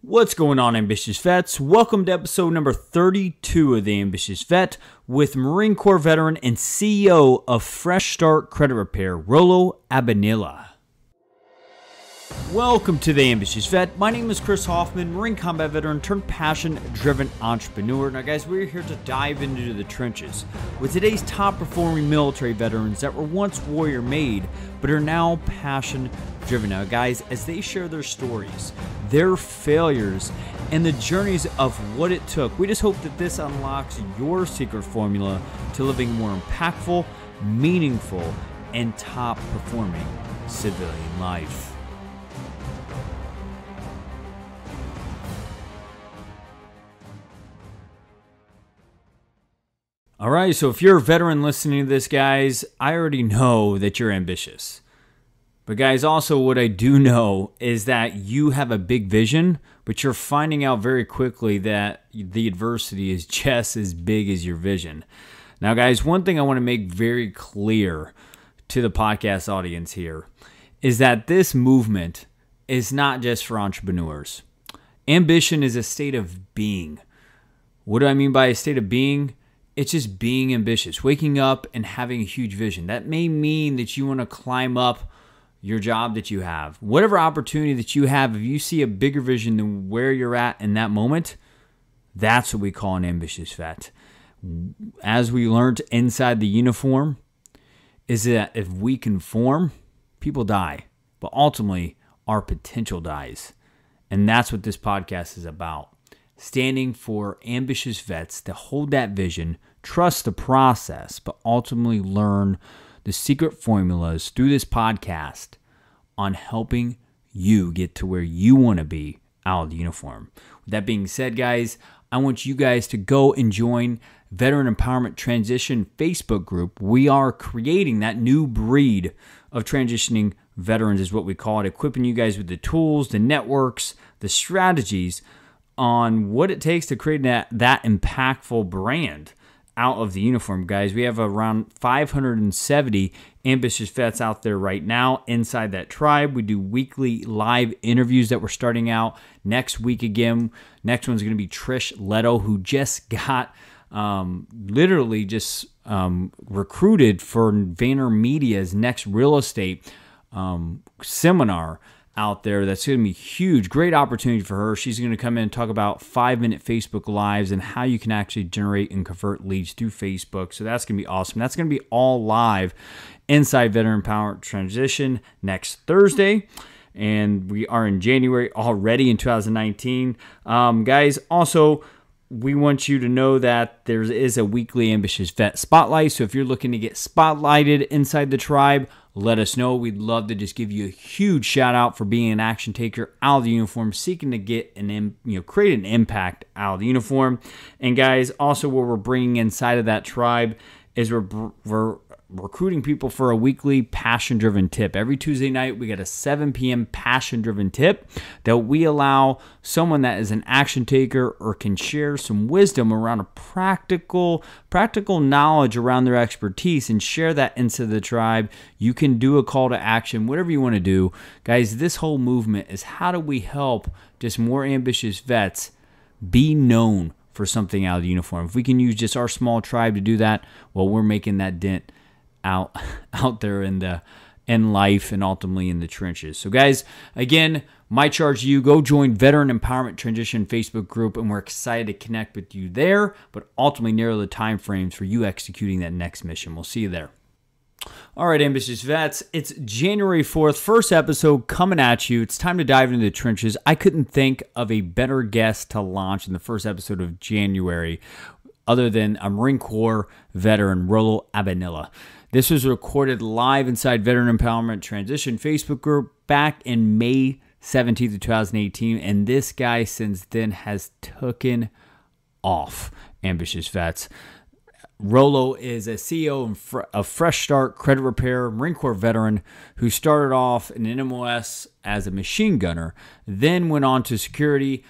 What's going on, Ambitious Vets? Welcome to episode number 32 of The Ambitious Vet with Marine Corps veteran and CEO of Fresh Start Credit Repair, Rolo Abanilla. Welcome to The Ambitious Vet. My name is Chris Hoffman, Marine combat veteran turned passion-driven entrepreneur. Now guys, we're here to dive into the trenches with today's top-performing military veterans that were once warrior-made but are now passion-driven. Now guys, as they share their stories, their failures, and the journeys of what it took, we just hope that this unlocks your secret formula to living a more impactful, meaningful, and top-performing civilian life. All right, so if you're a veteran listening to this, guys, I already know that you're ambitious. But guys, also what I do know is that you have a big vision, but you're finding out very quickly that the adversity is just as big as your vision. Now, guys, one thing I want to make very clear to the podcast audience here is that this movement is not just for entrepreneurs. Ambition is a state of being. What do I mean by a state of being? It's just being ambitious, waking up and having a huge vision. That may mean that you want to climb up your job that you have. Whatever opportunity that you have, if you see a bigger vision than where you're at in that moment, that's what we call an ambitious vet. As we learned inside the uniform, is that if we conform, people die. But ultimately, our potential dies. And that's what this podcast is about. Standing for ambitious vets that hold that vision, trust the process, but ultimately learn the secret formulas through this podcast on helping you get to where you want to be out of the uniform. With that being said, guys, I want you guys to go and join Veteran Empowerment Transition Facebook group. We are creating that new breed of transitioning veterans is what we call it, equipping you guys with the tools, the networks, the strategies on what it takes to create that impactful brand out of the uniform, guys. We have around 570 ambitious vets out there right now inside that tribe. We do weekly live interviews that we're starting out next week again. Next one's going to be Trish Leto, who just got literally just recruited for VaynerMedia's next real estate seminar out there. That's going to be huge. Great opportunity for her. She's going to come in and talk about 5-minute Facebook Lives and how you can actually generate and convert leads through Facebook. So that's going to be awesome. That's going to be all live inside Veteran Empowerment Transition next Thursday. And we are in January already in 2019. Guys, also, we want you to know that there is a weekly Ambitious Vet Spotlight. So if you're looking to get spotlighted inside the tribe, let us know. We'd love to just give you a huge shout out for being an action taker out of the uniform, seeking to get create an impact out of the uniform. And guys, also what we're bringing inside of that tribe is we're recruiting people for a weekly passion-driven tip. Every Tuesday night, we got a 7 p.m. passion-driven tip that we allow someone that is an action taker or can share some wisdom around a practical knowledge around their expertise and share that into the tribe. You can do a call to action, whatever you want to do. Guys, this whole movement is how do we help just more ambitious vets be known for something out of the uniform. If we can use just our small tribe to do that, well, we're making that dent out there in life and ultimately in the trenches. So guys, again, my charge to you, go join Veteran Empowerment Transition Facebook group, and we're excited to connect with you there, but ultimately narrow the time frames for you executing that next mission. We'll see you there. All right, ambitious vets, it's January 4th, first episode coming at you. It's time to dive into the trenches. I couldn't think of a better guest to launch in the first episode of January other than a Marine Corps veteran, Rolo Abanilla. This was recorded live inside Veteran Empowerment Transition Facebook group back in May 17th of 2018, and this guy since then has taken off, ambitious vets. Rolo is a CEO of Fresh Start Credit Repair, Marine Corps veteran who started off in NMOS as a machine gunner, then went on to security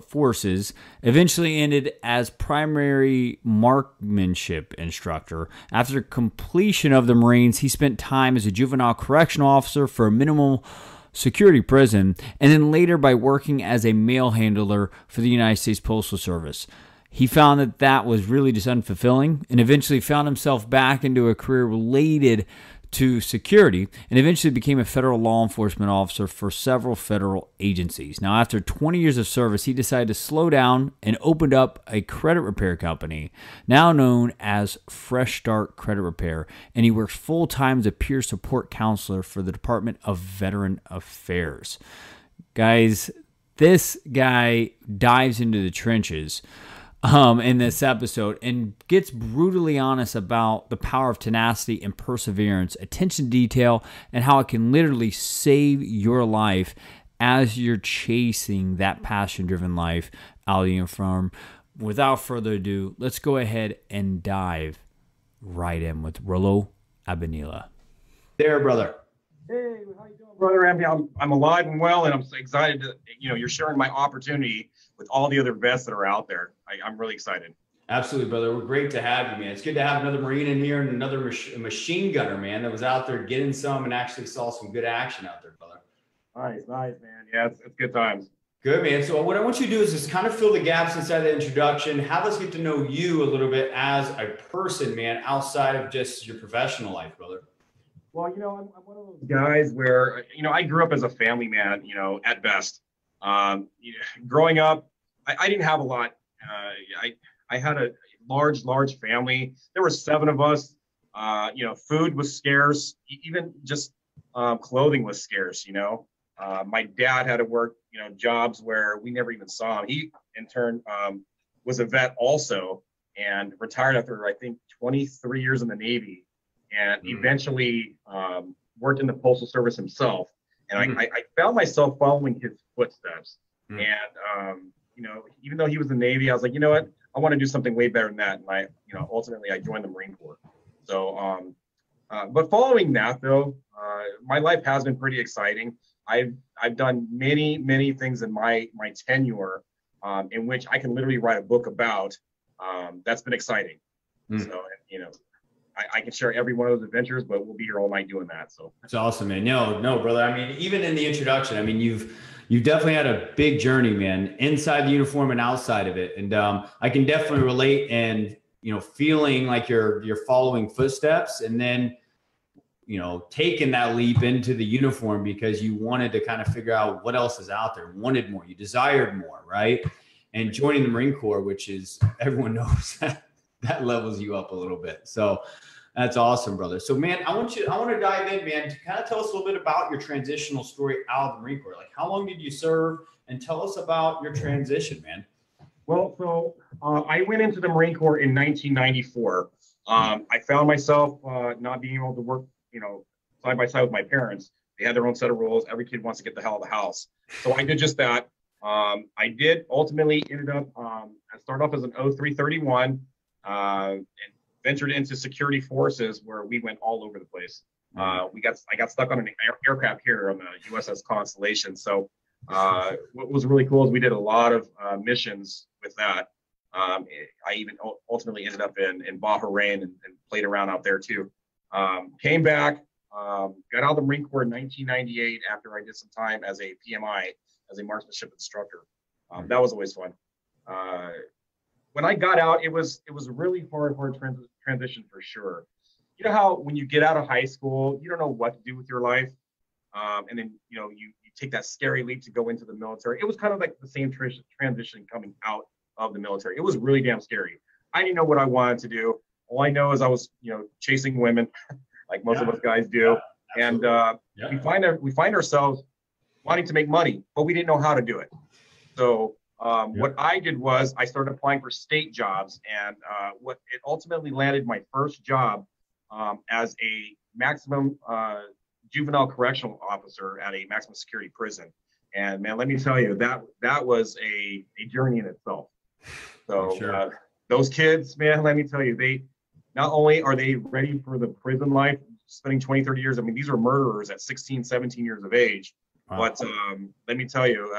forces, eventually ended as Primary Marksmanship Instructor. After completion of the Marines, he spent time as a Juvenile Correctional Officer for a minimal security prison, and then later by working as a mail handler for the United States Postal Service. He found that that was really just unfulfilling and eventually found himself back into a career related to security and eventually became a federal law enforcement officer for several federal agencies. Now, after 20 years of service, he decided to slow down and opened up a credit repair company, now known as Fresh Start Credit Repair, and he works full-time as a peer support counselor for the Department of Veteran Affairs. Guys, this guy dives into the trenches in this episode and gets brutally honest about the power of tenacity and perseverance, attention to detail, and how it can literally save your life as you're chasing that passion-driven life out of the uniform. Without further ado, let's go ahead and dive right in with Rolo Abanilla. There, brother. Hey, how you doing, brother? I'm alive and well, and I'm so excited to, you're sharing my opportunity with all the other vets that are out there. I'm really excited. Absolutely, brother. We're great to have you, man. It's good to have another Marine in here and another machine gunner, man, that was out there getting some and actually saw some good action out there, brother. Nice, man. Yeah, it's good times. Good, man. So what I want you to do is just kind of fill the gaps inside the introduction. Have us get to know you a little bit as a person, man, outside of just your professional life, brother. Well, I'm one of those guys where, I grew up as a family man, at best. Growing up, I didn't have a lot. I had a large family. There were 7 of us. Food was scarce. Even just clothing was scarce. My dad had to work, jobs where we never even saw him. He, in turn, was a vet also and retired after, I think, 23 years in the Navy, and eventually worked in the Postal Service himself. And I found myself following his footsteps. And, even though he was in the Navy, I was like, you know what? I want to do something way better than that. And ultimately I joined the Marine Corps. So, but following that though, my life has been pretty exciting. I've done many things in my tenure, in which I can literally write a book about. That's been exciting. So, I can share every one of those adventures, but we'll be here all night doing that. So that's awesome, man. No, brother. I mean, even in the introduction, I mean, you've definitely had a big journey, man, inside the uniform and outside of it. And I can definitely relate and, feeling like you're following footsteps and then, taking that leap into the uniform because you wanted to kind of figure out what else is out there, wanted more, you desired more, right? And joining the Marine Corps, which is, everyone knows that levels you up a little bit. So that's awesome, brother. So, man, I want to dive in, man, to kind of tell us a little bit about your transitional story out of the Marine Corps. Like, how long did you serve? And tell us about your transition, man. Well, so I went into the Marine Corps in 1994. I found myself not being able to work, side by side with my parents. They had their own set of rules. Every kid wants to get the hell out of the house. So I did just that. I did ultimately ended up, I started off as an 0331 and ventured into security forces where we went all over the place. I got stuck on an aircraft carrier on the USS Constellation. So what was really cool is we did a lot of missions with that. I even ultimately ended up in Bahrain and played around out there too. Came back, got out of the Marine Corps in 1998 after I did some time as a PMI, as a marksmanship instructor. That was always fun. When I got out, it was a really hard transition for sure. You know how when you get out of high school, you don't know what to do with your life, and then you take that scary leap to go into the military. It was kind of like the same transition coming out of the military. It was really damn scary. I didn't know what I wanted to do. All I know is I was chasing women, like most of us guys do, and we find ourselves wanting to make money, but we didn't know how to do it. So what I did was I started applying for state jobs, and it ultimately landed my first job as a maximum juvenile correctional officer at a maximum security prison. And man, let me tell you, that was a journey in itself. So those kids, man, let me tell you, they not only are they ready for the prison life, spending 20, 30 years. I mean, these are murderers at 16, 17 years of age. Wow. But let me tell you,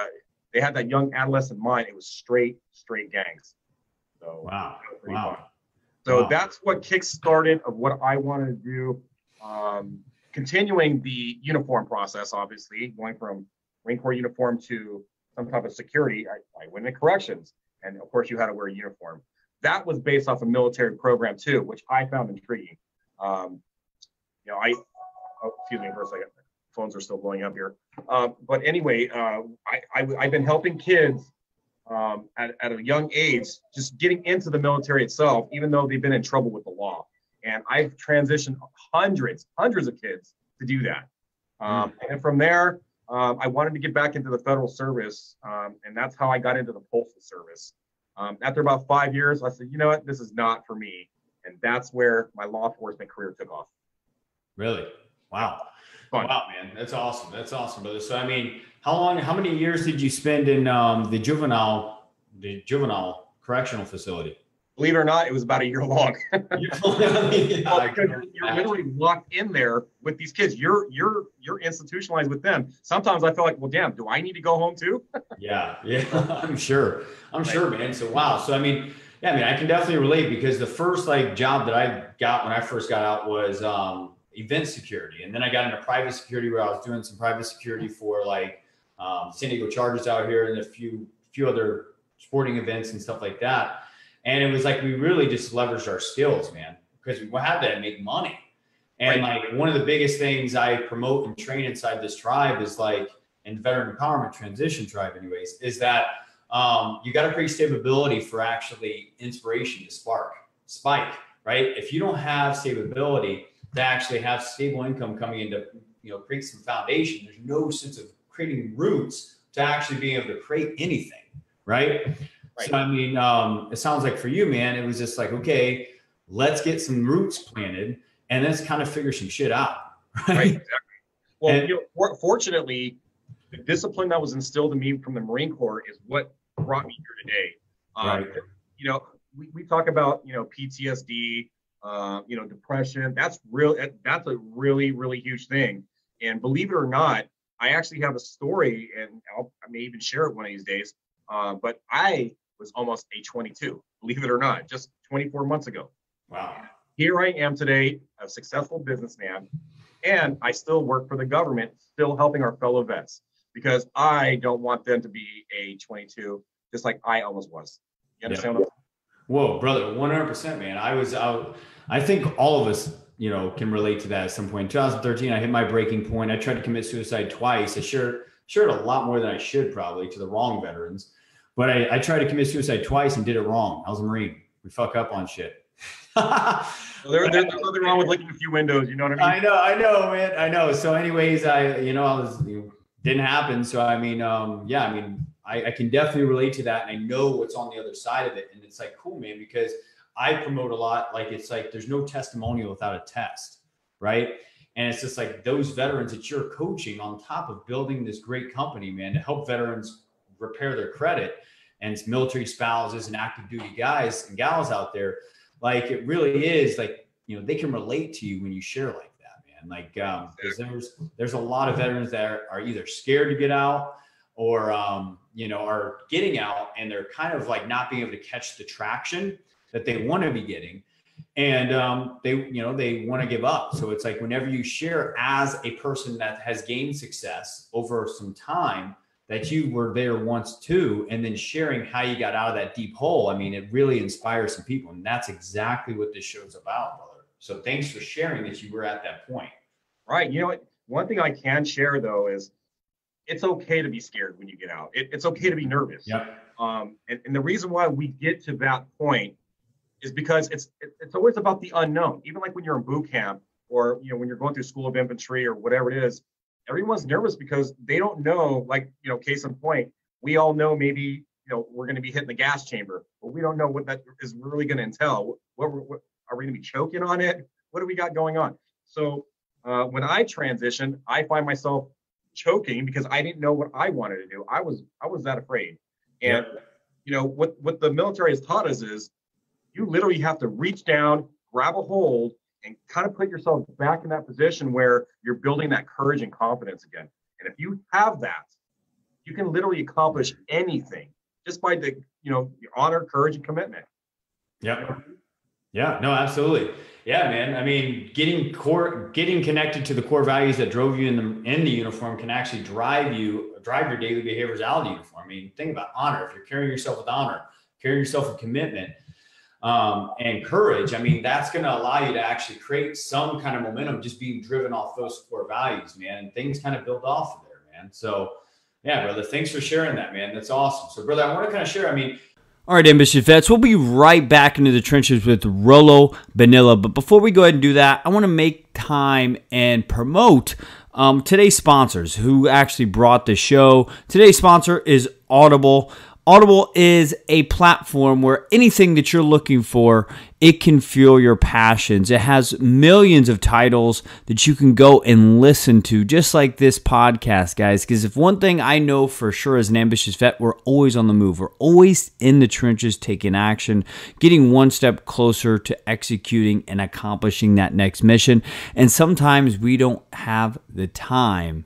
they had that young adolescent mind. It was straight gangs. So wow. Fun. So that's what kick-started of what I wanted to do. continuing the uniform process, obviously, going from Marine Corps uniform to some type of security, I went into corrections. And of course, you had to wear a uniform. That was based off a military program too, which I found intriguing. Oh, excuse me for a second. Phones are still blowing up here. But anyway, I've been helping kids at a young age, just getting into the military itself, even though they've been in trouble with the law. And I've transitioned hundreds of kids to do that. And from there, I wanted to get back into the federal service. And that's how I got into the Postal Service. After about 5 years, I said, you know what, this is not for me. And that's where my law enforcement career took off. Really? Wow. Fun. Wow, man. That's awesome. That's awesome, brother. So, I mean, how many years did you spend in the juvenile correctional facility? Believe it or not, it was about a year long. Because you're literally locked in there with these kids. You're institutionalized with them. Sometimes I feel like, well, damn, do I need to go home too? Yeah, I'm sure, man. So wow. So I mean, I can definitely relate, because the first job that I got when I first got out was event security, and then I got into private security, where I was doing some private security for San Diego Chargers out here and a few other sporting events and stuff like that. And it was we really just leveraged our skills, man, because we had to make money. And one of the biggest things I promote and train inside this tribe is in the Veteran Empowerment Transition Tribe anyways, is that you got to create stability for actually inspiration to spike, right? If you don't have stability to actually have stable income coming in to, create some foundation, there's no sense of creating roots to actually being able to create anything, right? So, I mean, it sounds like for you, man, it was just okay, let's get some roots planted and let's kind of figure some shit out. Right, exactly. Well, fortunately, the discipline that was instilled in me from the Marine Corps is what brought me here today. We talk about, PTSD, depression. That's a really, really huge thing. And believe it or not, I actually have a story, and I may even share it one of these days. But I was almost a 22, believe it or not, just 24 months ago. Wow. Here I am today, a successful businessman, and I still work for the government, still helping our fellow vets, because I don't want them to be a 22, just like I almost was. You understand what I'm saying? Whoa, brother, 100%, man. I think all of us, can relate to that at some point. In 2013, I hit my breaking point. I tried to commit suicide twice. I shared a lot more than I should, probably, to the wrong veterans. But I tried to commit suicide twice and did it wrong. I was a Marine. We fuck up on shit. There's nothing wrong with licking a few windows. You know what I mean? I know, man. I know. So anyways, didn't happen. So, I mean, I can definitely relate to that. And I know what's on the other side of it. And it's cool, man, because I promote a lot. There's no testimonial without a test, right? And it's just those veterans that you're coaching on top of building this great company, man, to help veterans repair their credit, and it's military spouses and active duty guys and gals out there. It really is they can relate to you when you share like that, man. Because there's a lot of veterans that are either scared to get out or, are getting out, and they're kind of not being able to catch the traction that they want to be getting. And they want to give up. So it's whenever you share as a person that has gained success over some time, that you were there once too, and then sharing how you got out of that deep hole. I mean, it really inspires some people. And that's exactly what this show's about, brother. So thanks for sharing that you were at that point. Right. You know what? One thing I can share, though, is it's okay to be scared when you get out. It's okay to be nervous. Yep. And the reason why we get to that point is because it's always about the unknown. Even when you're in boot camp, or when you're going through School of Infantry or whatever it is, everyone's nervous because they don't know. Case in point, we all know maybe we're going to be hitting the gas chamber, but we don't know what that is really going to entail. What are we going to be choking on it? What do we got going on? So when I transitioned, I find myself choking because I didn't know what I wanted to do. I was that afraid. And what the military has taught us is you literally have to reach down, grab a hold, and kind of put yourself back in that position where you're building that courage and confidence again. And if you have that, you can literally accomplish anything just by the, your honor, courage, and commitment. Yep. Yeah, no, absolutely. Yeah, man. I mean, getting connected to the core values that drove you in the uniform can actually drive your daily behaviors out of the uniform. I mean, think about honor. If you're carrying yourself with honor, carrying yourself with commitment, and courage, I mean, that's going to allow you to actually create some kind of momentum just being driven off those core values, man. And things kind of build off of there, man. So, yeah, brother, thanks for sharing that, man. That's awesome. So, brother, I want to kind of share. I mean, all right, ambitious vets, we'll be right back into the trenches with Rolo Abanilla. But before we go ahead and do that, I want to make time and promote today's sponsors who actually brought the show. Today's sponsor is Audible. Audible is a platform where anything that you're looking for, it can fuel your passions. It has millions of titles that you can go and listen to, just like this podcast, guys. Because if one thing I know for sure as an ambitious vet, we're always on the move. We're always in the trenches taking action, getting one step closer to executing and accomplishing that next mission. And sometimes we don't have the time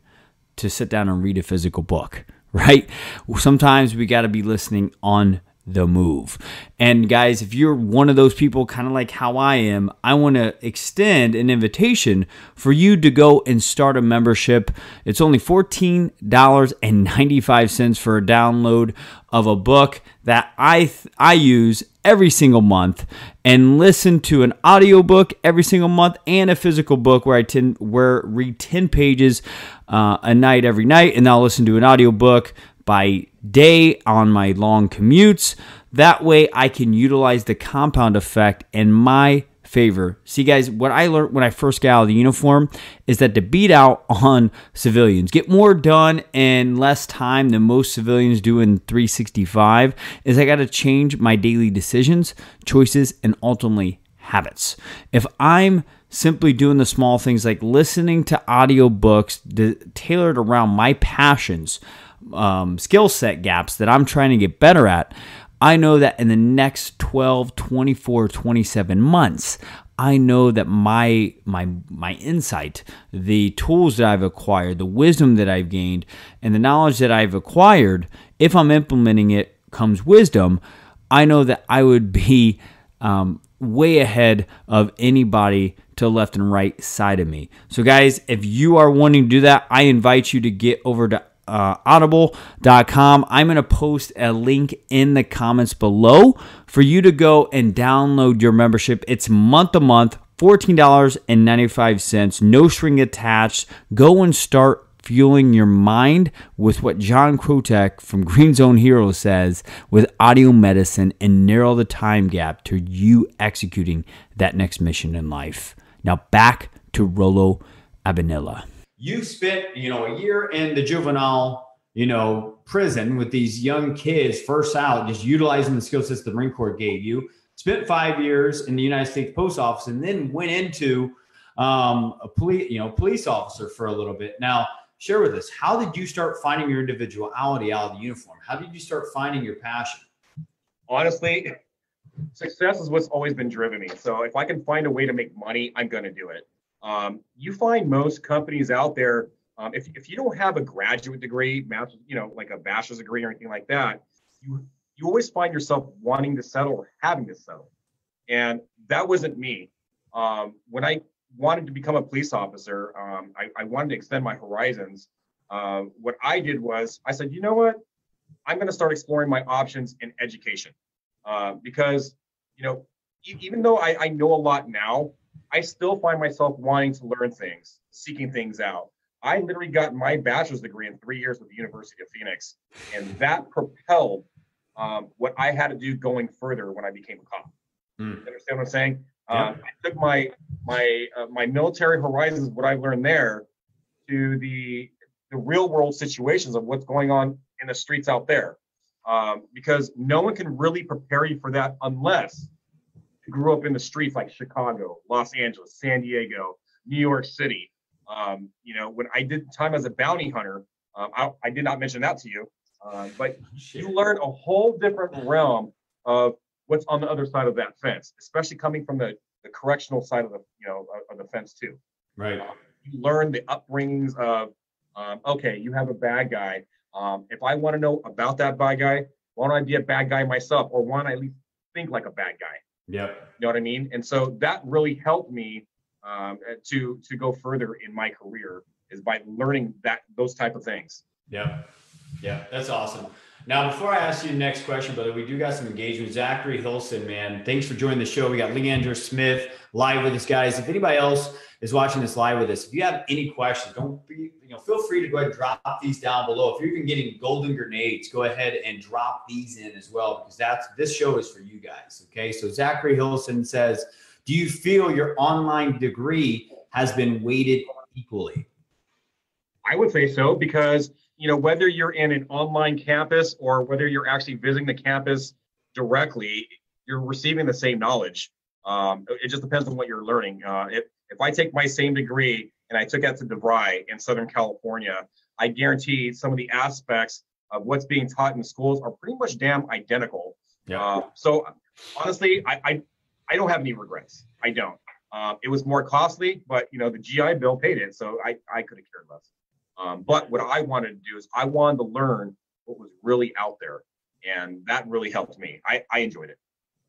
to sit down and read a physical book. Right? Sometimes we got to be listening on the move. And guys, if you're one of those people, kind of like how I am, I want to extend an invitation for you to go and start a membership. It's only $14.95 for a download of a book that I use every single month, and listen to an audiobook every single month and a physical book where I read 10 pages a night every night, and I'll listen to an audiobook by day on my long commutes. That way I can utilize the compound effect in my favor. See, guys, what I learned when I first got out of the uniform is that to beat out on civilians, get more done in less time than most civilians do in 365, is I got to change my daily decisions, choices, and ultimately habits. If I'm simply doing the small things like listening to audiobooks tailored around my passions, skill set gaps that I'm trying to get better at, I know that in the next 12, 24, 27 months, I know that my insight, the tools that I've acquired, the wisdom that I've gained, and the knowledge that I've acquired, if I'm implementing it, comes wisdom. I know that I would be way ahead of anybody to the left and right side of me. So guys, if you are wanting to do that, I invite you to get over to audible.com. I'm going to post a link in the comments below for you to go and download your membership. It's month to month, $14.95, no string attached. Go and start fueling your mind with what John Krotek from Green Zone Heroes says with audio medicine, and narrow the time gap to you executing that next mission in life. Now back to Rolo Abanilla. You spent, a year in the juvenile, prison with these young kids, first out, just utilizing the skill sets the Marine Corps gave you. Spent 5 years in the United States Postal Office, and then went into a police officer for a little bit. Now, share with us, how did you start finding your individuality out of the uniform? How did you start finding your passion? Honestly, success is what's always been driven me. So if I can find a way to make money, I'm going to do it. You find most companies out there, if you don't have a graduate degree, master's, like a bachelor's degree or anything like that, you always find yourself wanting to settle or having to settle. And that wasn't me. When I wanted to become a police officer, I wanted to extend my horizons. What I did was I said, you know what? I'm going to start exploring my options in education. Because, even though I know a lot now, I still find myself wanting to learn things, seeking things out. I literally got my bachelor's degree in 3 years with the University of Phoenix, and that propelled what I had to do going further when I became a cop. You understand what I'm saying? I took my military horizons, what I learned there, to the real world situations of what's going on in the streets out there, because no one can really prepare you for that unless you grew up in the streets like Chicago, Los Angeles, San Diego, New York City. When I did time as a bounty hunter, I did not mention that to you, but you learn a whole different realm of what's on the other side of that fence, especially coming from the correctional side of the fence too. Right. You learn the upbringings of, okay, you have a bad guy. If I want to know about that bad guy, why don't I be a bad guy myself, or why don't I at least think like a bad guy? Yep. You know what I mean? And so that really helped me to go further in my career, is by learning those type of things. Yep. Yeah, that's awesome. Now, before I ask you the next question, brother, we do got some engagement. Zachary Hilson, man, thanks for joining the show. We got Leander Smith live with us, guys. If anybody else is watching this live with us, if you have any questions, feel free to go ahead and drop these down below. If you're even getting golden grenades, go ahead and drop these in as well, because this show is for you guys. Okay. So Zachary Hilson says, do you feel your online degree has been weighted equally? I would say so, because whether you're in an online campus or whether you're actually visiting the campus directly, you're receiving the same knowledge. It just depends on what you're learning. If I take my same degree and I took that to DeVry in Southern California, I guarantee some of the aspects of what's being taught in the schools are pretty much damn identical. Yeah. So honestly, I don't have any regrets. I don't. It was more costly, but the GI Bill paid it, so I could have cared less. But what I wanted to do is I wanted to learn what was really out there, and that really helped me. I enjoyed it.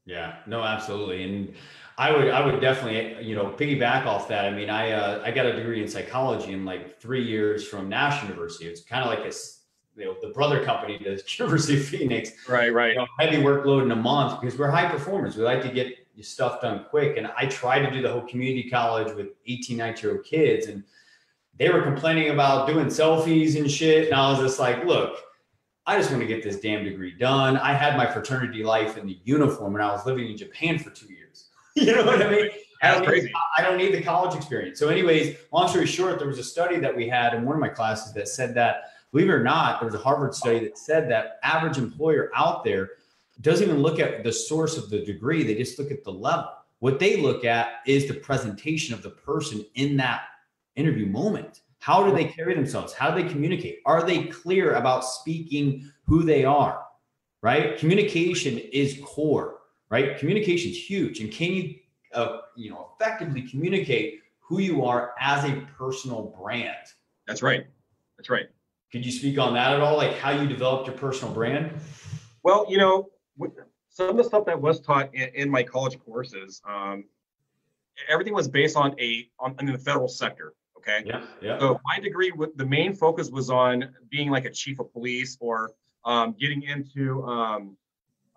Yeah, no, absolutely. And I would definitely, piggyback off that. I mean, I got a degree in psychology in like 3 years from National University. It's kind of like the brother company to University of Phoenix. Right. Heavy workload in a month, because we're high performers. We like to get stuff done quick. And I tried to do the whole community college with 18, 19-year-old kids, and they were complaining about doing selfies and shit. And I was just like, look, I just want to get this damn degree done. I had my fraternity life in the uniform when I was living in Japan for 2 years. You know what I mean? That's crazy. I don't need the college experience. So anyways, long story short, there was a study that we had in one of my classes that said that, believe it or not, there was a Harvard study that said that average employer out there doesn't even look at the source of the degree. They just look at the level. What they look at is the presentation of the person in that interview moment. How do they carry themselves? How do they communicate? Are they clear about speaking who they are, right? Communication is core, right? Communication is huge. And can you, effectively communicate who you are as a personal brand? That's right. Could you speak on that at all? Like how you developed your personal brand? Well, some of the stuff that was taught in my college courses, everything was based on the federal sector. Okay. Yeah. So my degree, the main focus was on being like a chief of police, or getting into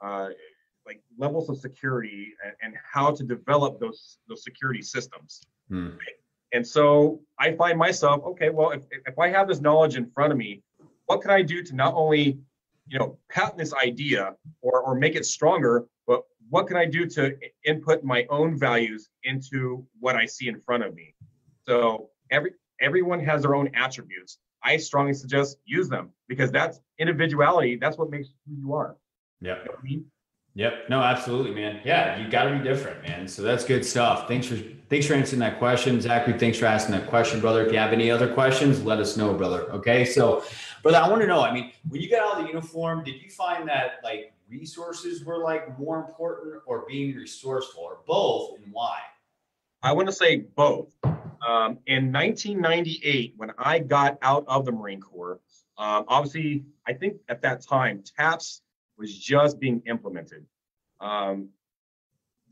like levels of security and how to develop those security systems. Right? And so I find myself, okay, well, if I have this knowledge in front of me, what can I do to not only patent this idea or make it stronger, but what can I do to input my own values into what I see in front of me? So everyone has their own attributes. I strongly suggest use them, because that's individuality. That's what makes who you are. Yeah. You know what I mean? Yep. No, absolutely, man. Yeah, you got to be different, man. So that's good stuff. Thanks for answering that question, Zachary. Thanks for asking that question, brother. If you have any other questions, let us know, brother. Okay. So, brother, I want to know, I mean, when you got out of the uniform, did you find that like resources were like more important, or being resourceful, or both, and why? I want to say both. In 1998, when I got out of the Marine Corps, obviously, I think at that time, TAPS was just being implemented.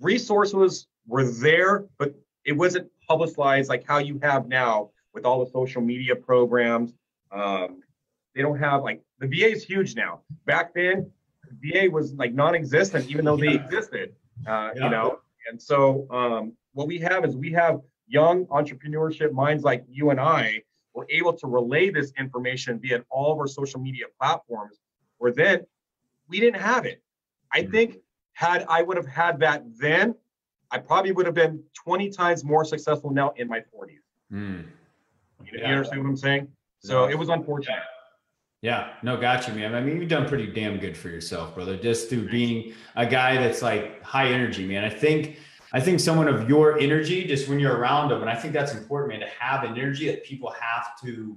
Resources were there, but it wasn't publicized like how you have now with all the social media programs. They don't have, like, the VA is huge now. Back then, the VA was like non-existent, even though they existed, And so what we have is we have young entrepreneurship minds like you and I were able to relay this information via all of our social media platforms, where then we didn't have it. I think had I would have had that then, I probably would have been 20 times more successful now in my 40s. You understand what I'm saying? So it was unfortunate. Yeah, no, got you, man. I mean, you've done pretty damn good for yourself, brother, just through being a guy that's like high energy, man. I think someone of your energy, just when you're around them, and I think that's important, man, to have an energy that people have to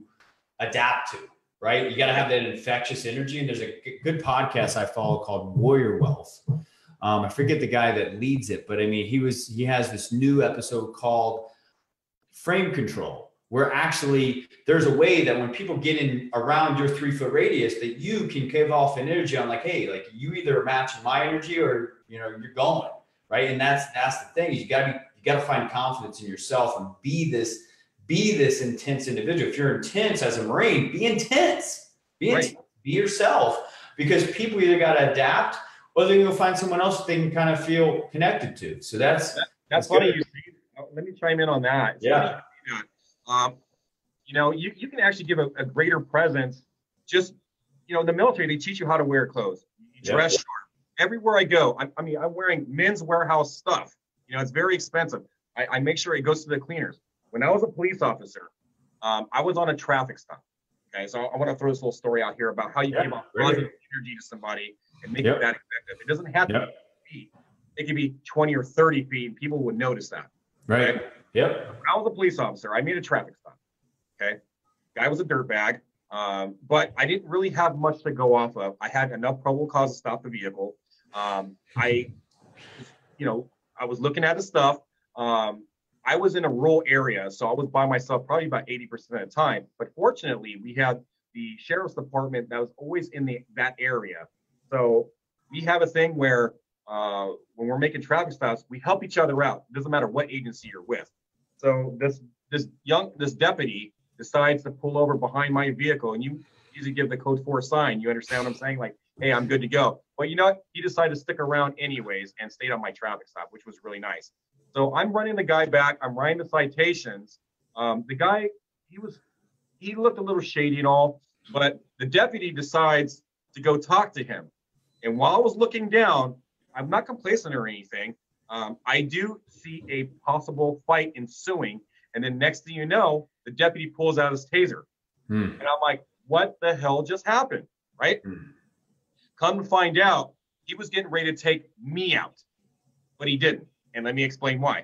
adapt to, right? You got to have that infectious energy. And there's a good podcast I follow called Warrior Wealth. I forget the guy that leads it, but I mean, he has this new episode called Frame Control, where actually there's a way that when people get in around your 3-foot radius, that you can give off an energy on like, hey, like you either match my energy or, you're going. right? And that's the thing. You gotta find confidence in yourself and be this intense individual. If you're intense as a Marine, be intense. Be yourself, because people either gotta adapt or they're gonna find someone else that they can kind of feel connected to. So that's funny you see. Let me chime in on that. You know, you can actually give a greater presence. Just, you know, in the military, they teach you how to wear clothes. You dress sharp. Everywhere I go, I'm wearing Men's Warehouse stuff. You know, it's very expensive. I make sure it goes to the cleaners. When I was a police officer, I was on a traffic stop. Okay, so I want to throw this little story out here about how you give positive energy to somebody and make it that effective. It doesn't have to be feet. It could be 20 or 30 feet, and people would notice that. Right. Okay? Yep. When I was a police officer, I made a traffic stop. Okay. Guy was a dirtbag, but I didn't really have much to go off of. I had enough probable cause to stop the vehicle. I was looking at his stuff. I was in a rural area, so I was by myself probably about 80% of the time. But fortunately, we had the sheriff's department that was always in that area. So we have a thing where when we're making traffic stops, we help each other out. It doesn't matter what agency you're with. So this deputy decides to pull over behind my vehicle, and you usually give the code 4 sign. You understand what I'm saying? Like, hey, I'm good to go. But you know what? He decided to stick around anyways and stayed on my traffic stop, which was really nice. So I'm running the guy back. I'm writing the citations. The guy, he looked a little shady and all, but the deputy decides to go talk to him. And while I was looking down, I'm not complacent or anything. I do see a possible fight ensuing. And then next thing you know, the deputy pulls out his taser. And I'm like, what the hell just happened? Right? Come to find out, he was getting ready to take me out, but he didn't. And let me explain why.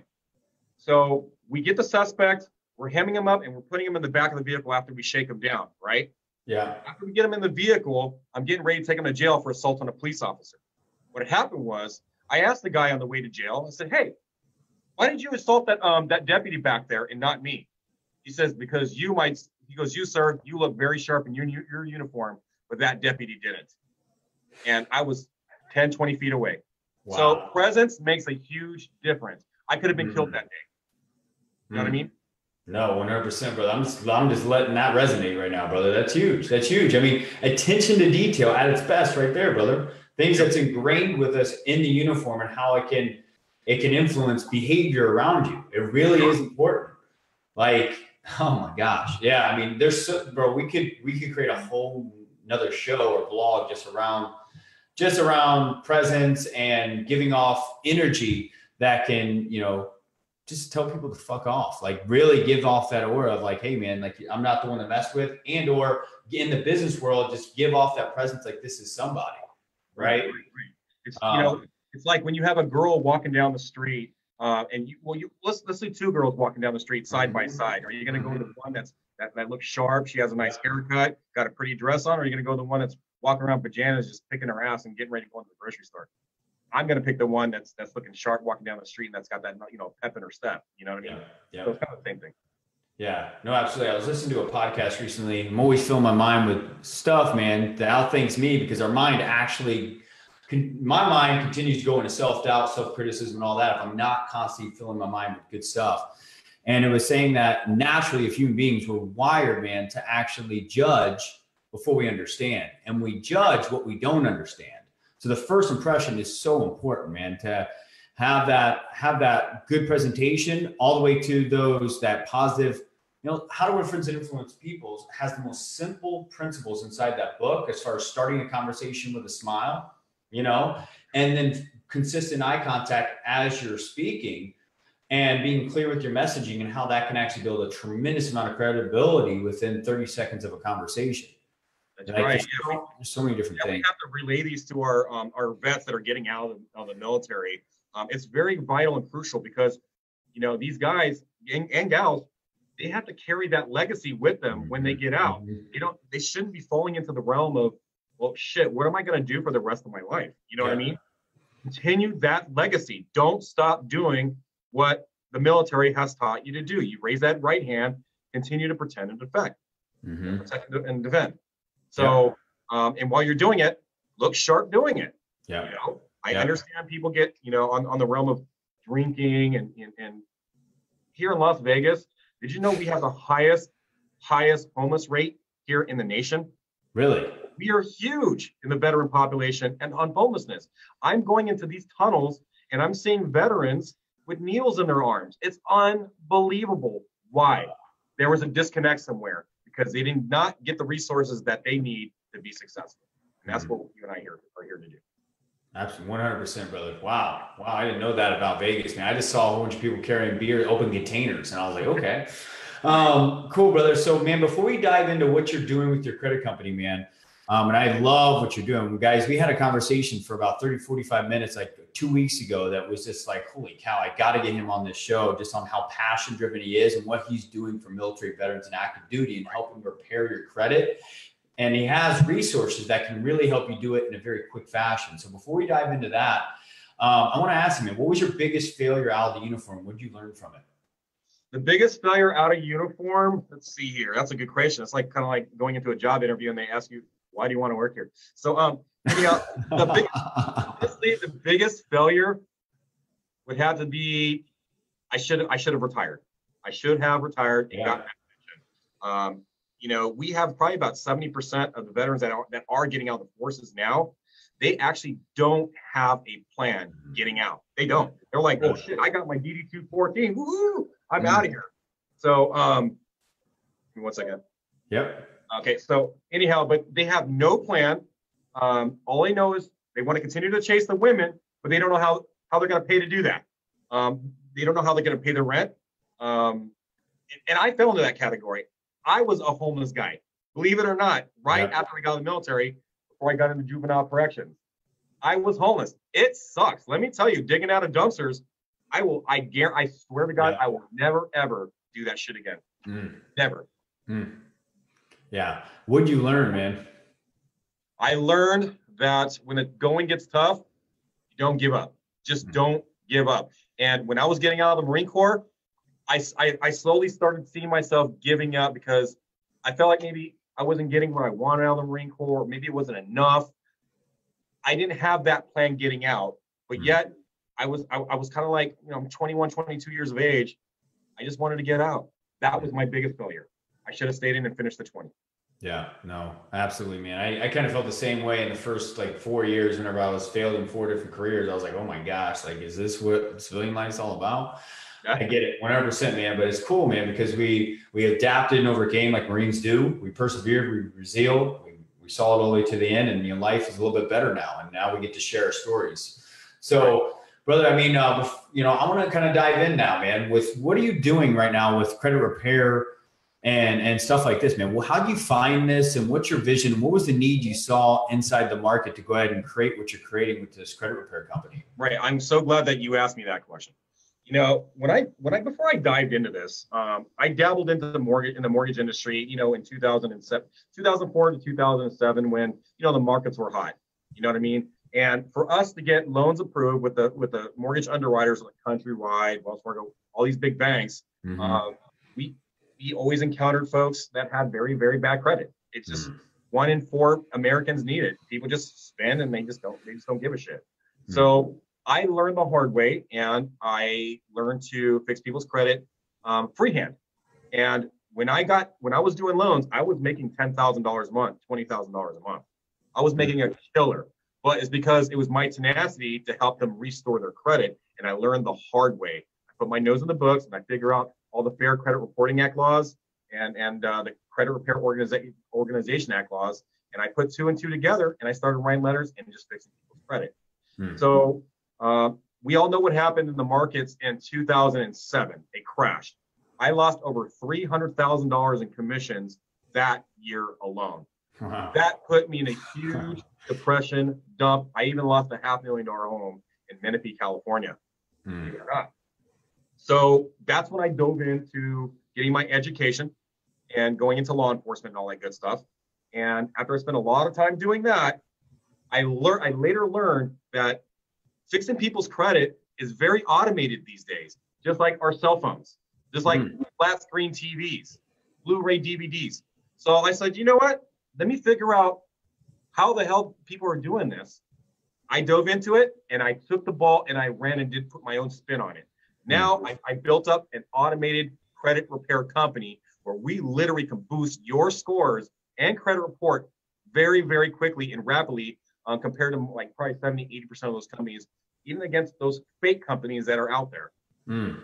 So we get the suspect, we're hemming him up, and we're putting him in the back of the vehicle after we shake him down, right? Yeah. After we get him in the vehicle, I'm getting ready to take him to jail for assault on a police officer. What had happened was, I asked the guy on the way to jail, I said, hey, why did you assault that deputy back there and not me? He says, because he goes, you, sir, you look very sharp in your uniform, but that deputy didn't. And I was 10, 20 feet away. Wow. So presence makes a huge difference. I could have been killed that day. You know what I mean? No, 100%, brother. I'm just letting that resonate right now, brother. That's huge. That's huge. I mean, attention to detail at its best right there, brother. Things that's ingrained with us in the uniform and how it can influence behavior around you. It really is important. Like, oh my gosh. Yeah. I mean, we could create a whole another show or blog just around presence and giving off energy that can, just tell people to fuck off, like really give off that aura of like, hey man, like I'm not the one to mess with, and or in the business world, just give off that presence. Like this is somebody, right? It's, it's like when you have a girl walking down the street and let's say two girls walking down the street side by side. Are you going to go to the one that looks sharp? She has a nice haircut, got a pretty dress on, or are you going to go to the one that's walking around pajamas, just picking her ass and getting ready to go into the grocery store? I'm going to pick the one that's looking sharp walking down the street and that's got that, pep in her step. You know what I mean? Yeah. So it's kind of the same thing. Yeah, no, absolutely. I was listening to a podcast recently. I'm always filling my mind with stuff, man, that outthinks me, because our mind my mind continues to go into self-doubt, self-criticism and all that if I'm not constantly filling my mind with good stuff. And it was saying that naturally, if human beings were wired, man, to actually judge before we understand. And we judge what we don't understand. So the first impression is so important, man, to have that good presentation all the way to that positive, how to influence and influence people has the most simple principles inside that book as far as starting a conversation with a smile, and then consistent eye contact as you're speaking and being clear with your messaging and how that can actually build a tremendous amount of credibility within 30 seconds of a conversation. That's right. There's so many different things. We have to relay these to our vets that are getting out of the military. It's very vital and crucial because, these guys and gals, they have to carry that legacy with them when they get out. They shouldn't be falling into the realm of, well, shit, what am I going to do for the rest of my life? You know what I mean? Continue that legacy. Don't stop doing what the military has taught you to do. You raise that right hand, continue to pretend and defend. Protect and defend. So, and while you're doing it, look sharp doing it. Yeah. I understand people get, on the realm of drinking and here in Las Vegas, did you know we have the highest homeless rate here in the nation? Really? We are huge in the veteran population and on homelessness. I'm going into these tunnels and I'm seeing veterans with needles in their arms. It's unbelievable. Why? There was a disconnect somewhere because they did not get the resources that they need to be successful. And that's what you and I are here to do. Absolutely, 100%, brother. Wow. I didn't know that about Vegas, man. I just saw a whole bunch of people carrying beer, open containers, and I was like, okay. Cool, brother. So, man, before we dive into what you're doing with your credit company, man, and I love what you're doing. Guys, we had a conversation for about 30, 45 minutes, like 2 weeks ago, that was just like, holy cow, I got to get him on this show just on how passion driven he is and what he's doing for military veterans and active duty and helping repair your credit. And he has resources that can really help you do it in a very quick fashion. So before we dive into that, I want to ask you, man, what was your biggest failure out of the uniform? What did you learn from it? The biggest failure out of uniform, let's see here. That's a good question. It's like kind of like going into a job interview and they ask you, why do you want to work here? So the biggest failure would have to be, I should have retired. I should have retired and got that pension. We have probably about 70% of the veterans that are getting out of the forces now. They actually don't have a plan getting out. They don't. They're like, oh shit, I got my DD-214. Woo! I'm out of here. So, give me 1 second. Yep. Okay. So anyhow, but they have no plan. All they know is they want to continue to chase the women, but they don't know how they're going to pay to do that. They don't know how they're going to pay the rent. And I fell into that category. I was a homeless guy, believe it or not, after I got out of the military, before I got into juvenile corrections. I was homeless. It sucks. Let me tell you, digging out of dumpsters, I swear to God, I will never, ever do that shit again. Never. Yeah. What'd you learn, man? I learned that when the going gets tough, you don't give up. Just don't give up. And when I was getting out of the Marine Corps, I slowly started seeing myself giving up because I felt like maybe I wasn't getting what I wanted out of the Marine Corps. Maybe it wasn't enough. I didn't have that plan getting out, but yet I was kind of like, I'm 21, 22 years of age. I just wanted to get out. That was my biggest failure. I should have stayed in and finished the 20. Yeah, no, absolutely, man. I kind of felt the same way in the first 4 years whenever I was failed in 4 different careers. I was like, oh my gosh, is this what civilian life's all about? I get it 100%, man, but it's cool, man, because we adapted and overcame like Marines do. We persevered, we resiled, we saw it all the way to the end, and life is a little bit better now. And now we get to share our stories. So, brother, I want to kind of dive in now, man, with what are you doing right now with credit repair and stuff like this, man? Well, how do you find this, and what's your vision? What was the need you saw inside the market to go ahead and create what you're creating with this credit repair company? Right. I'm so glad that you asked me that question. Before I dived into this, I dabbled into the mortgage industry, in 2004 to 2007, when, the markets were hot, you know what I mean? And for us to get loans approved with the mortgage underwriters like Countrywide, Wells Fargo, all these big banks, we always encountered folks that had very, very bad credit. It's just 1 in 4 Americans need it. People just spend and they just don't give a shit. So I learned the hard way, and I learned to fix people's credit freehand. And when I was doing loans, I was making $10,000 a month, $20,000 a month. I was making a killer, but it's because it was my tenacity to help them restore their credit. And I learned the hard way. I put my nose in the books and I figure out all the Fair Credit Reporting Act laws and the Credit Repair Organization Act laws. And I put 2 and 2 together, and I started writing letters and just fixing people's credit. So we all know what happened in the markets in 2007. They crashed. I lost over $300,000 in commissions that year alone. Wow. That put me in a huge depression dump. I even lost a $500,000 home in Menifee, California. So that's when I dove into getting my education and going into law enforcement and all that good stuff. And after I spent a lot of time doing that, I later learned that fixing people's credit is very automated these days, just like our cell phones, just like flat screen TVs, Blu-ray DVDs. So I said, you know what? Let me figure out how the hell people are doing this. I dove into it and I took the ball and I ran and did put my own spin on it. Now I built up an automated credit repair company where we literally can boost your scores and credit report very, very quickly and rapidly compared to like probably 70–80% of those companies, even against those fake companies that are out there. So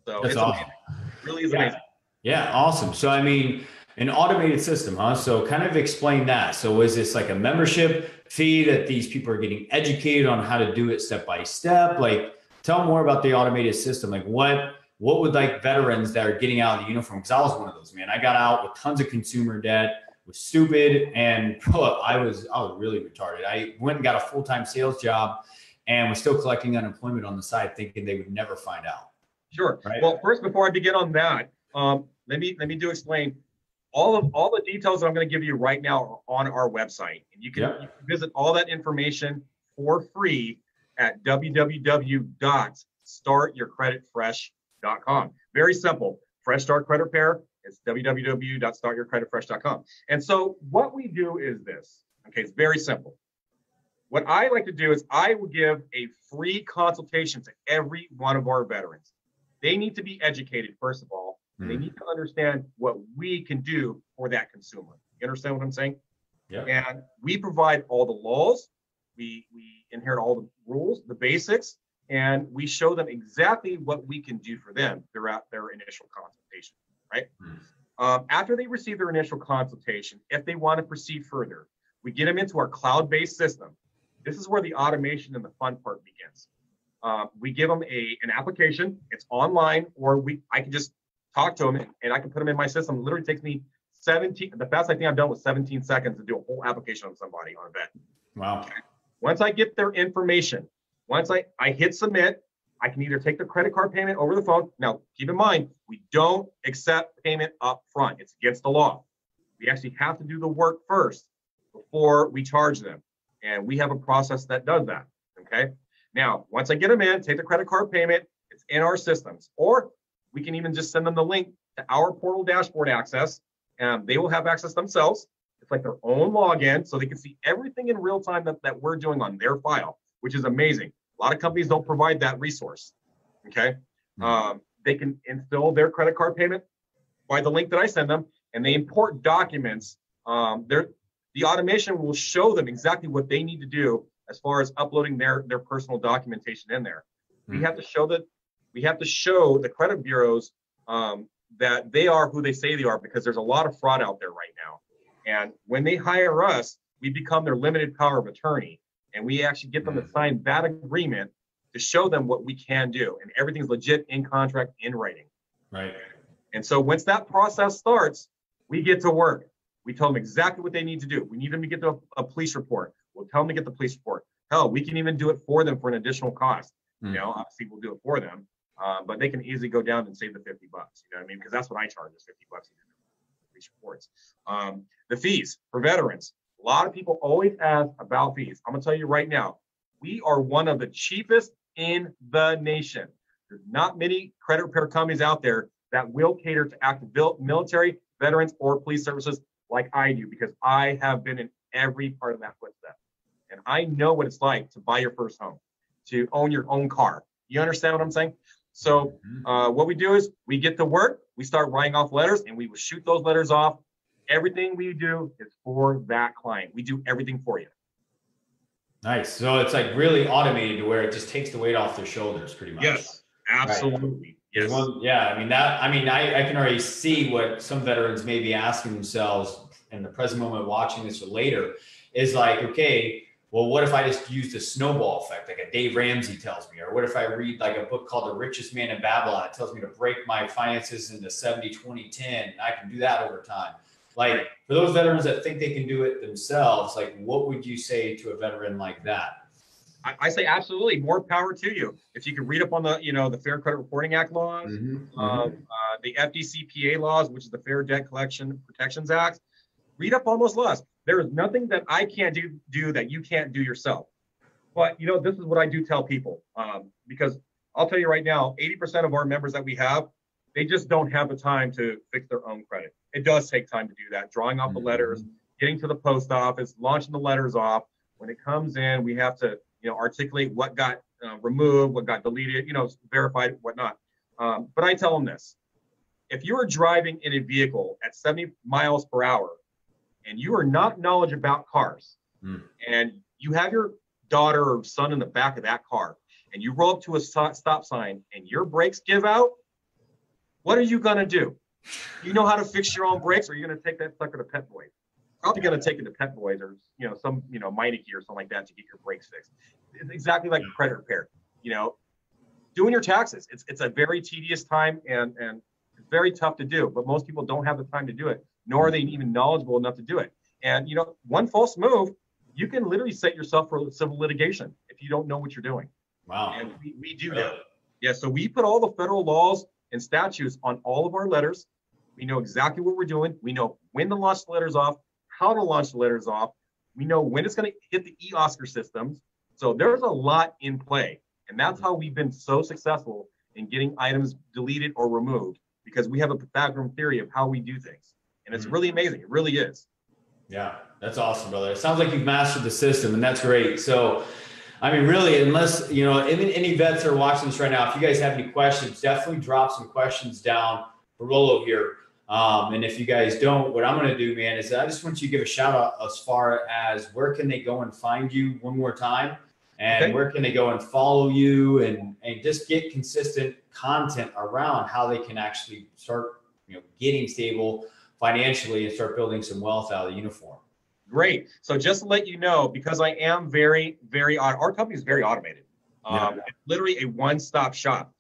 that's it's awesome. amazing. It really is amazing. Yeah, awesome. So, I mean, an automated system, huh? So kind of explain that. So is this like a membership fee that these people are getting educated on how to do it step by step? Like, tell more about the automated system. Like what would like veterans that are getting out of the uniform? Because I was one of those, man. I got out with tons of consumer debt, was stupid, and I was really retarded. I went and got a full-time sales job and was still collecting unemployment on the side, thinking they would never find out. Sure. Right? Well, first, before I begin on that, let me explain. All the details that I'm going to give you right now are on our website, and you can visit all that information for free at www.startyourcreditfresh.com. Very simple. Fresh Start Credit Repair. It's www.startyourcreditfresh.com. And so what we do is this. Okay, it's very simple. What I like to do is I will give a free consultation to every one of our veterans. They need to be educated, first of all. They need to understand what we can do for that consumer. You understand what I'm saying? Yeah. And we provide all the laws. We inherit all the rules, the basics, and we show them exactly what we can do for them throughout their initial consultation, right? After they receive their initial consultation, if they want to proceed further, we get them into our cloud-based system. This is where the automation and the fun part begins. We give them an application. It's online, or I can just talk to them and I can put them in my system. It literally takes me the fastest I think I've done was 17 seconds to do a whole application on somebody on a vet. Wow. Okay. Once I get their information, once I hit submit, I can either take the credit card payment over the phone. Now, keep in mind, we don't accept payment up front. It's against the law. We actually have to do the work first before we charge them. And we have a process that does that. Okay. Now, once I get them in, take the credit card payment, it's in our systems. Or we can even just send them the link to our portal dashboard access, and they will have access themselves. It's like their own login, so they can see everything in real time that we're doing on their file, which is amazing. A lot of companies don't provide that resource. Okay. They can instill their credit card payment by the link that I send them, and they import documents. The automation will show them exactly what they need to do as far as uploading their personal documentation in there. We have to show the credit bureaus that they are who they say they are, because there's a lot of fraud out there right now. And when they hire us, we become their limited power of attorney, and we actually get them to sign that agreement to show them what we can do, and everything's legit in contract, in writing. Right. And so once that process starts, we get to work. We tell them exactly what they need to do. We need them to get a police report. We'll tell them to get the police report. Hell, we can even do it for them for an additional cost. You know, obviously we'll do it for them. But they can easily go down and save the $50. You know what I mean? Because that's what I charge, is $50 to do police reports. The fees for veterans. A lot of people always ask about fees. I'm gonna tell you right now, we are one of the cheapest in the nation. There's not many credit repair companies out there that will cater to active military, veterans, or police services like I do, because I have been in every part of that footstep. And I know what it's like to buy your first home, to own your own car. You understand what I'm saying? So what we do is we get to work, we start writing off letters, and we will shoot those letters off. Everything we do is for that client. We do everything for you. Nice. So it's like really automated to where it just takes the weight off their shoulders pretty much. Yes, absolutely. Right. Yes. I can already see what some veterans may be asking themselves in the present moment watching this or later is like, okay, well, what if I just used a snowball effect, like a Dave Ramsey tells me? Or what if I read like a book called The Richest Man in Babylon? It tells me to break my finances into 70-20-10. And I can do that over time. Like for those veterans that think they can do it themselves, like what would you say to a veteran like that? I say absolutely, more power to you. If you can read up on the Fair Credit Reporting Act laws, the FDCPA laws, which is the Fair Debt Collection Protections Act, read up on those laws. There is nothing that I can't do that you can't do yourself. But, this is what I do tell people, because I'll tell you right now, 80% of our members that we have, they just don't have the time to fix their own credit. It does take time to do that, drawing off the letters, getting to the post office, launching the letters off. When it comes in, we have to articulate what got removed, what got deleted, verified, whatnot. But I tell them this: if you are driving in a vehicle at 70 miles per hour and you are not knowledgeable about cars, and you have your daughter or son in the back of that car, and you roll up to a stop sign and your brakes give out, what are you going to do? You know how to fix your own brakes, or are you going to take that sucker to Pet Boys? Probably going to take it to Pet Boys or, some, Meineke or something like that to get your brakes fixed. It's exactly like credit repair. Doing your taxes. It's a very tedious time and it's very tough to do, but most people don't have the time to do it, nor are they even knowledgeable enough to do it. And, one false move, you can literally set yourself for civil litigation if you don't know what you're doing. Wow. And we do that. Yeah, so we put all the federal laws and statutes on all of our letters. We know exactly what we're doing. We know when to launch the letters off, how to launch the letters off. We know when it's going to hit the e-Oscar systems. So there's a lot in play. And that's how we've been so successful in getting items deleted or removed, because we have a Pythagorean theory of how we do things. And it's really amazing. It really is. Yeah, that's awesome, brother. It sounds like you've mastered the system, and that's great. So, I mean, really, unless, any vets are watching this right now, if you guys have any questions, definitely drop some questions down for Rolo here. And if you guys don't, what I'm going to do, man, is I just want you to give a shout out as far as where can they go and find you one more time, and where can they go and follow you and just get consistent content around how they can actually start, getting stable financially and start building some wealth out of the uniform. Great. So just to let you know, because I am very, very, our company is very automated. It's literally a one-stop shop.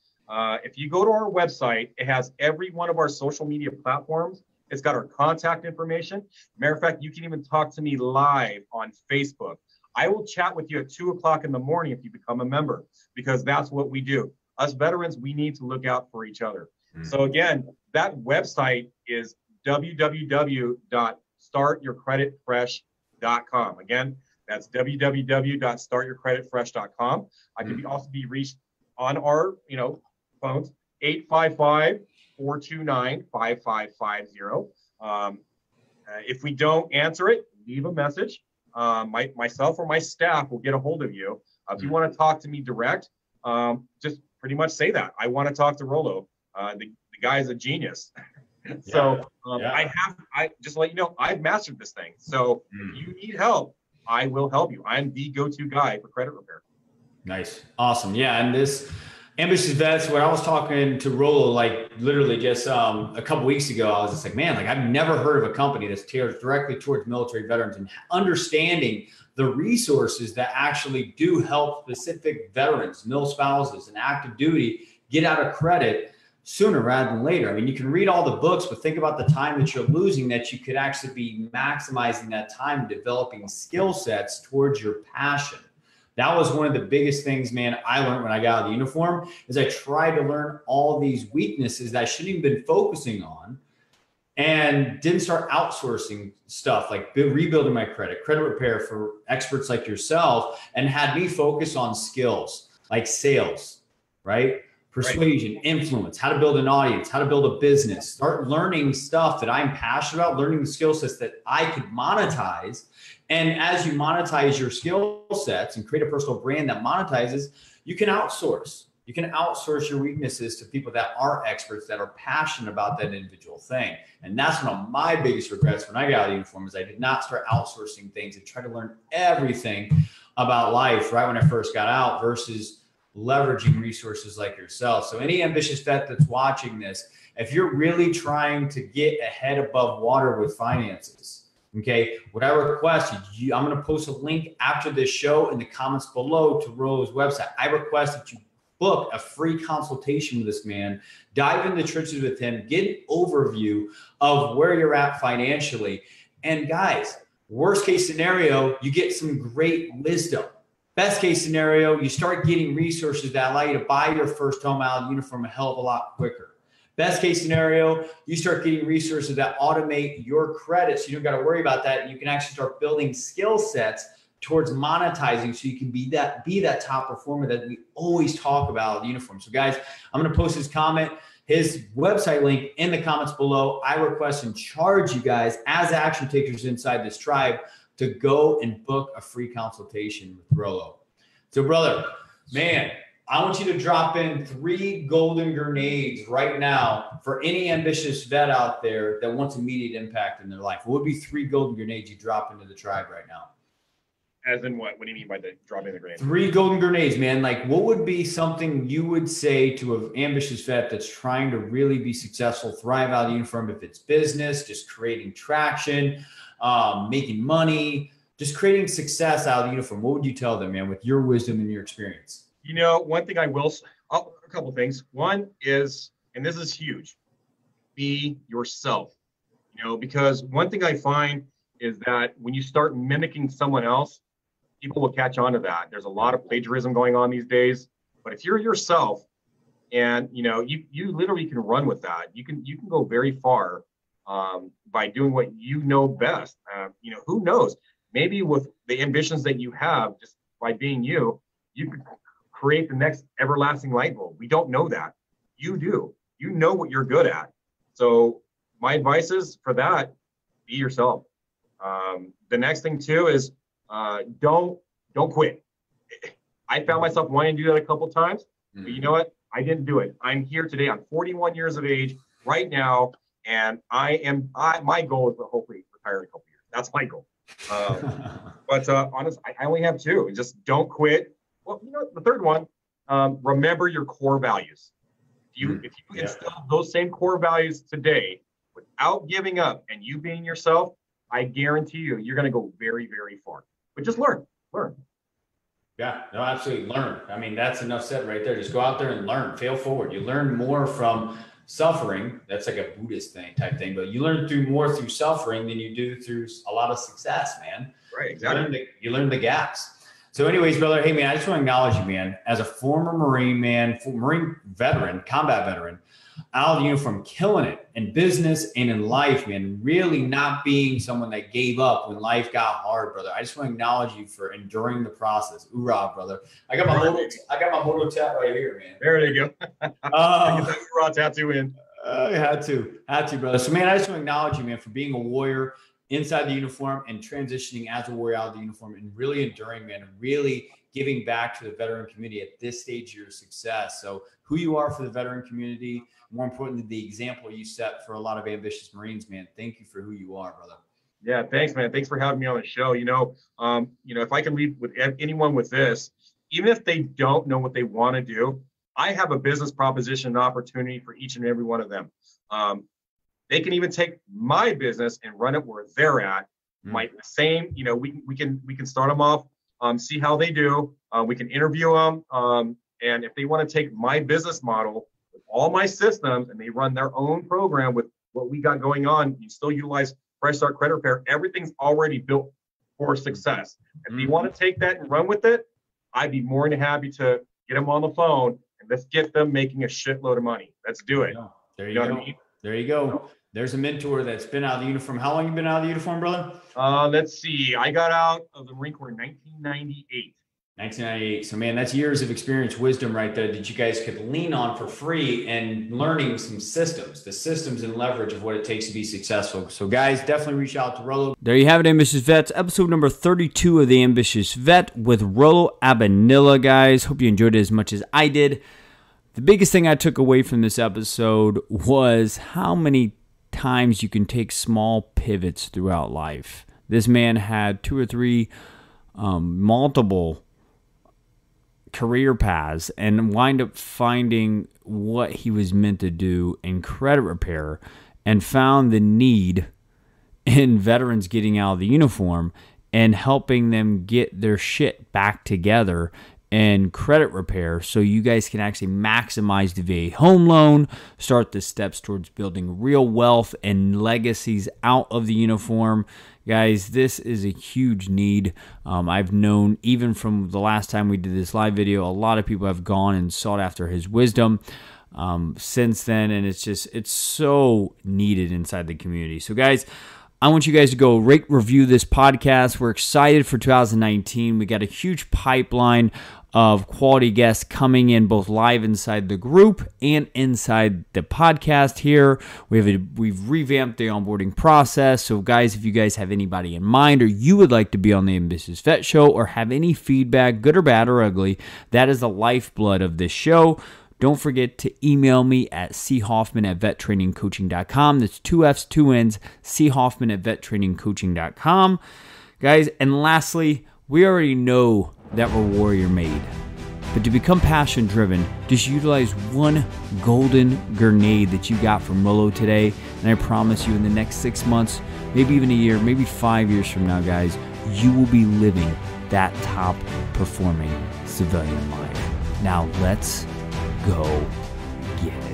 If you go to our website, it has every one of our social media platforms. It's got our contact information. Matter of fact, you can even talk to me live on Facebook. I will chat with you at 2 o'clock in the morning if you become a member, because that's what we do. Us veterans, we need to look out for each other. So again, that website is www.startyourcreditfresh.com. Again, that's www.startyourcreditfresh.com. I can also be reached on our, phones, 855-429-5550. If we don't answer it, leave a message. Myself or my staff will get a hold of you. If you want to talk to me direct, just pretty much say that. I want to talk to Rolo. The guy is a genius. So I just to let you know, I've mastered this thing. So if you need help, I will help you. I'm the go-to guy for credit repair. Nice. Awesome. Yeah. And this Ambitious Vets, when I was talking to Rolo, like literally just a couple weeks ago, I was just like, man, I've never heard of a company that's tailored directly towards military veterans and understanding the resources that actually do help specific veterans, mil spouses, and active duty get out of credit sooner rather than later. I mean, you can read all the books, but think about the time that you're losing, that you could actually be maximizing that time developing skill sets towards your passion. That was one of the biggest things, man, I learned when I got out of the uniform, is I tried to learn all these weaknesses that I shouldn't even been focusing on, and didn't start outsourcing stuff like rebuilding my credit repair for experts like yourself, and had me focus on skills like sales, right? Persuasion, influence, how to build an audience, how to build a business, start learning stuff that I'm passionate about, learning the skill sets that I could monetize. And as you monetize your skill sets and create a personal brand that monetizes, you can outsource. You can outsource your weaknesses to people that are experts, that are passionate about that individual thing. And that's one of my biggest regrets when I got out of the uniform, is I did not start outsourcing things and try to learn everything about life right when I first got out, versus leveraging resources like yourself. So any ambitious vet that's watching this, if you're really trying to get ahead above water with finances, okay, what I request you, I'm going to post a link after this show in the comments below to Rolo's website. I request that you book a free consultation with this man, dive in the trenches with him, get an overview of where you're at financially. And guys, worst case scenario, you get some great wisdom. Best case scenario, you start getting resources that allow you to buy your first home out of uniform a hell of a lot quicker. Best case scenario, you start getting resources that automate your credit, so you don't got to worry about that. And you can actually start building skill sets towards monetizing, so you can be that top performer that we always talk about in uniform. So guys, I'm going to post his website link in the comments below. I request and charge you guys as action takers inside this tribe to go and book a free consultation with Rolo. So, brother, man, I want you to drop in 3 golden grenades right now for any ambitious vet out there that wants immediate impact in their life. What would be 3 golden grenades you drop into the tribe right now? As in what? What do you mean by the dropping the grenade? 3 golden grenades, man. Like, what would be something you would say to an ambitious vet that's trying to really be successful, thrive out of the uniform? If it's business, just creating traction, making money, just creating success out of the uniform. What would you tell them, man, with your wisdom and your experience? You know, one thing I will, a couple of things. One is, and this is huge, be yourself. You know, because one thing I find is that when you start mimicking someone else, people will catch on to that. There's a lot of plagiarism going on these days, but if you're yourself, and you know, you literally can run with that. You can go very far by doing what you know best. You know, who knows? Maybe with the ambitions that you have, just by being you, you could create the next everlasting light bulb. We don't know that. You do. You know what you're good at. So my advice is for that, be yourself. The next thing too is don't quit. I found myself wanting to do that a couple of times, but you know what? I didn't do it. I'm here today. I'm 41 years of age right now, and my goal is to hopefully retire in a couple of years. That's my goal. But honestly, I only have 2. Just don't quit. Well, you know, the third one, remember your core values. If you instill those same core values today without giving up and you being yourself, I guarantee you're going to go very, very far. But just learn. Yeah, no, absolutely. Learn. I mean, that's enough said right there. Just go out there and learn, fail forward. You learn more from suffering. That's like a Buddhist type thing, but you learn more through suffering than you do through a lot of success, man. Right, exactly. You learn the gaps. So anyways, brother, hey, man, I just want to acknowledge you, man, as a former Marine, man, Marine veteran, combat veteran, out of the uniform, killing it in business and in life, man, really not being someone that gave up when life got hard, brother. I just want to acknowledge you for enduring the process. Hoorah, brother. I got my moto tat right here, man. There you go. Get that hoorah tattoo in. Had to, brother. So, man, I just want to acknowledge you, man, for being a warrior inside the uniform and transitioning as a warrior out of the uniform and really enduring, man, and really giving back to the veteran community at this stage of your success. So who you are for the veteran community, more importantly, the example you set for a lot of ambitious Marines, man. Thank you for who you are, brother. Yeah, thanks, man. Thanks for having me on the show. You know, if I can leave with anyone with this, even if they don't know what they want to do, I have a business proposition and opportunity for each and every one of them. They can even take my business and run it where they're at. We can start them off, see how they do. We can interview them. And if they want to take my business model with all my systems and they run their own program with what we got going on, you still utilize Fresh Start Credit Repair. Everything's already built for success. If you want to take that and run with it, I'd be more than happy to get them on the phone and let's get them making a shitload of money. Let's do it. There you go. What I mean? There you go. There's a mentor that's been out of the uniform. How long have you been out of the uniform, brother? Let's see. I got out of the Marine Corps in 1998. 1998. So, man, that's years of experience, wisdom right there that you guys could lean on for free and learning some systems, the systems and leverage of what it takes to be successful. So, guys, definitely reach out to Rolo. There you have it, Ambitious Vets. Episode number 32 of The Ambitious Vet with Rolo Abanilla, guys. Hope you enjoyed it as much as I did. The biggest thing I took away from this episode was how many times you can take small pivots throughout life. This man had 2 or 3 multiple career paths and wind up finding what he was meant to do in credit repair and found the need in veterans getting out of the uniform and helping them get their shit back together and credit repair so you guys can actually maximize the VA home loan, start the steps towards building real wealth and legacies out of the uniform. Guys, this is a huge need. I've known even from the last time we did this live video, a lot of people have gone and sought after his wisdom since then, and it's so needed inside the community. So guys, I want you guys to go rate, review this podcast. We're excited for 2019. We got a huge pipeline of quality guests coming in both live inside the group and inside the podcast here. We've revamped the onboarding process. So guys, if you guys have anybody in mind or you would like to be on the Ambitious Vet Show or have any feedback, good or bad or ugly, that is the lifeblood of this show. Don't forget to email me at choffman@vettrainingcoaching.com. That's 2 F's, 2 N's, choffman@vettrainingcoaching.com. Guys, and lastly, we already know that we're warrior made. But to become passion driven, just utilize one golden grenade that you got from Rolo today. And I promise you in the next 6 months, maybe even a year, maybe 5 years from now, guys, you will be living that top performing civilian life. Now let's go get it.